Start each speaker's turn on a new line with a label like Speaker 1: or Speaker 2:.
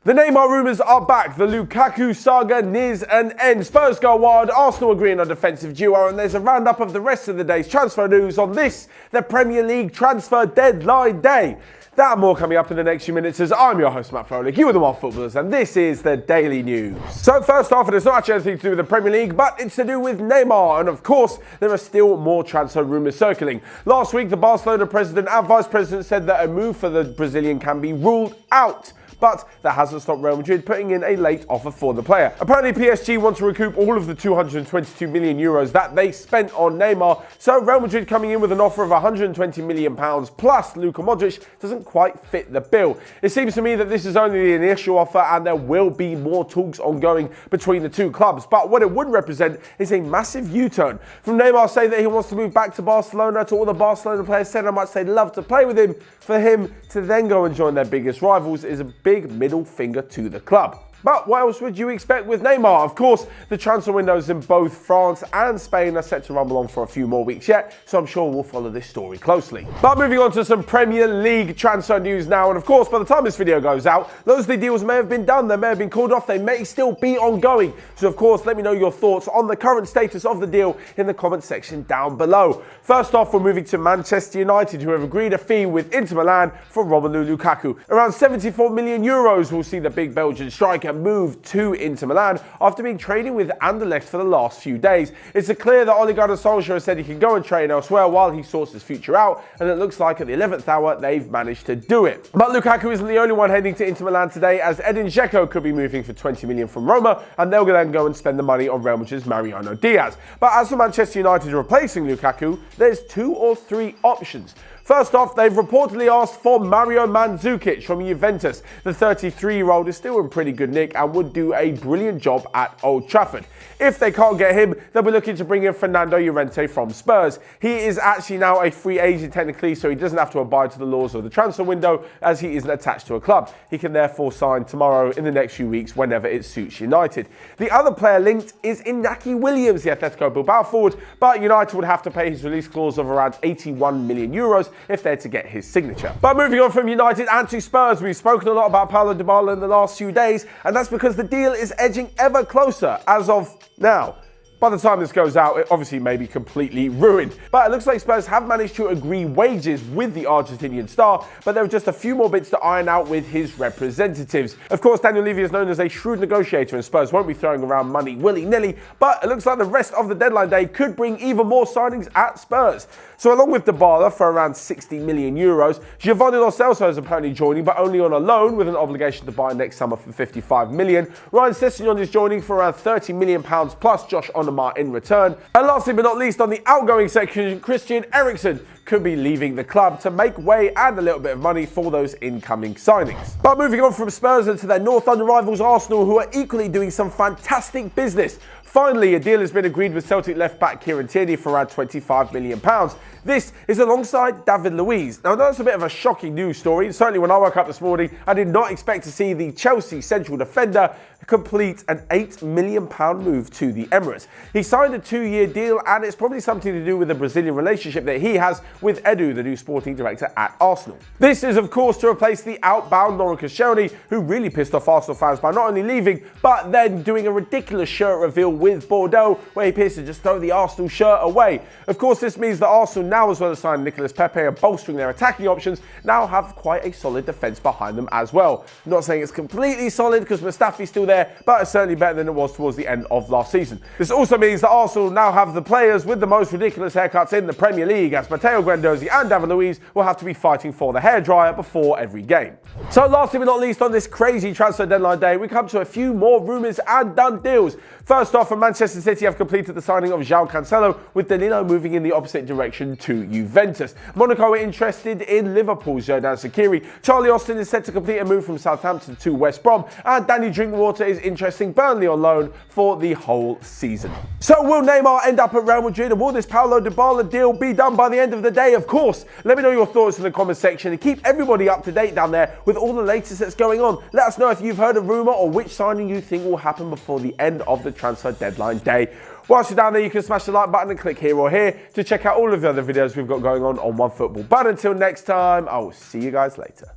Speaker 1: The Neymar rumours are back. The Lukaku saga nears an end. Spurs go wild, Arsenal agreeing on defensive duo, and there's a roundup of the rest of the day's transfer news on this, the Premier League transfer deadline day. That and more coming up in the next few minutes as I'm your host, Matt Froelich, you are the Onefootballers, and this is the Daily News. So first off, it is not actually anything to do with the Premier League, but it's to do with Neymar, and of course, there are still more transfer rumours circling. Last week, the Barcelona president and vice president said that a move for the Brazilian can be ruled out. But that hasn't stopped Real Madrid putting in a late offer for the player. Apparently PSG want to recoup all of the 222 million euros that they spent on Neymar, so Real Madrid coming in with an offer of 120 million pounds plus Luka Modric doesn't quite fit the bill. It seems to me that this is only the initial offer and there will be more talks ongoing between the two clubs, but what it would represent is a massive U-turn. From Neymar saying that he wants to move back to Barcelona, to all the Barcelona players saying how much they'd love to play with him, for him to then go and join their biggest rivals is a big middle finger to the club. But what else would you expect with Neymar? Of course, the transfer windows in both France and Spain are set to rumble on for a few more weeks yet, so I'm sure we'll follow this story closely. But moving on to some Premier League transfer news now, and of course, by the time this video goes out, those of the deals may have been done, they may have been called off, they may still be ongoing. So of course, let me know your thoughts on the current status of the deal in the comment section down below. First off, we're moving to Manchester United, who have agreed a fee with Inter Milan for Romelu Lukaku. Around 74 million euros will see the big Belgian striker moved to Inter Milan after being training with Anderlecht for the last few days. It's clear that Ole Gunnar Solskjaer said he can go and train elsewhere while he sorts his future out, and it looks like at the 11th hour they've managed to do it. But Lukaku isn't the only one heading to Inter Milan today, as Edin Dzeko could be moving for 20 million from Roma, and they'll then go and spend the money on Real Madrid's Mariano Diaz. But as for Manchester United replacing Lukaku, there's 2 or 3 options. First off, they've reportedly asked for Mario Mandzukic from Juventus. The 33-year-old is still in pretty good nick and would do a brilliant job at Old Trafford. If they can't get him, they'll be looking to bring in Fernando Llorente from Spurs. He is actually now a free agent technically, so he doesn't have to abide to the laws of the transfer window as he isn't attached to a club. He can therefore sign tomorrow, in the next few weeks, whenever it suits United. The other player linked is Iñaki Williams, the Atletico Bilbao forward, but United would have to pay his release clause of around 81 million euros if they're to get his signature. But moving on from United and to Spurs, we've spoken a lot about Paulo Dybala in the last few days, and that's because the deal is edging ever closer as of now. By the time this goes out, it obviously may be completely ruined. But it looks like Spurs have managed to agree wages with the Argentinian star, but there are just a few more bits to iron out with his representatives. Of course, Daniel Levy is known as a shrewd negotiator, and Spurs won't be throwing around money willy-nilly, but it looks like the rest of the deadline day could bring even more signings at Spurs. So along with Dybala for around 60 million euros, Giovanni Lo Celso is apparently joining, but only on a loan with an obligation to buy next summer for 55 million. Ryan Sessegnon is joining for around 30 million pounds plus Josh Onomah in return. And lastly but not least, on the outgoing section, Christian Eriksen could be leaving the club to make way and a little bit of money for those incoming signings. But moving on from Spurs and to their North London rivals Arsenal, who are equally doing some fantastic business. Finally, a deal has been agreed with Celtic left-back Kieran Tierney for around £25 million. This is alongside David Luiz. Now, that's a bit of a shocking news story. Certainly when I woke up this morning, I did not expect to see the Chelsea central defender complete an £8 million move to the Emirates. He signed a 2-year deal, and it's probably something to do with the Brazilian relationship that he has with Edu, the new sporting director at Arsenal. This is, of course, to replace the outbound Laurent Koscielny, who really pissed off Arsenal fans by not only leaving, but then doing a ridiculous shirt reveal with Bordeaux, where he appears to just throw the Arsenal shirt away. Of course, this means that Arsenal now, as well as signing Nicolas Pepe and bolstering their attacking options, now have quite a solid defence behind them as well. I'm not saying it's completely solid because Mustafi's still there, but it's certainly better than it was towards the end of last season. This also means that Arsenal now have the players with the most ridiculous haircuts in the Premier League, as Matteo Guendouzi and David Luiz will have to be fighting for the hairdryer before every game. So lastly but not least, on this crazy transfer deadline day, we come to a few more rumours and done deals. First off, Manchester City have completed the signing of João Cancelo, with Danilo moving in the opposite direction to Juventus. Monaco are interested in Liverpool's Xherdan Shaqiri. Charlie Austin is set to complete a move from Southampton to West Brom, and Danny Drinkwater is interesting Burnley on loan for the whole season. So will Neymar end up at Real Madrid, and will this Paulo Dybala deal be done by the end of the day? Of course. Let me know your thoughts in the comment section, and keep everybody up to date down there with all the latest that's going on. Let us know if you've heard a rumour or which signing you think will happen before the end of the transfer deadline day. Whilst you're down there, you can smash the like button and click here or here to check out all of the other videos we've got going on Onefootball. But until next time, I will see you guys later.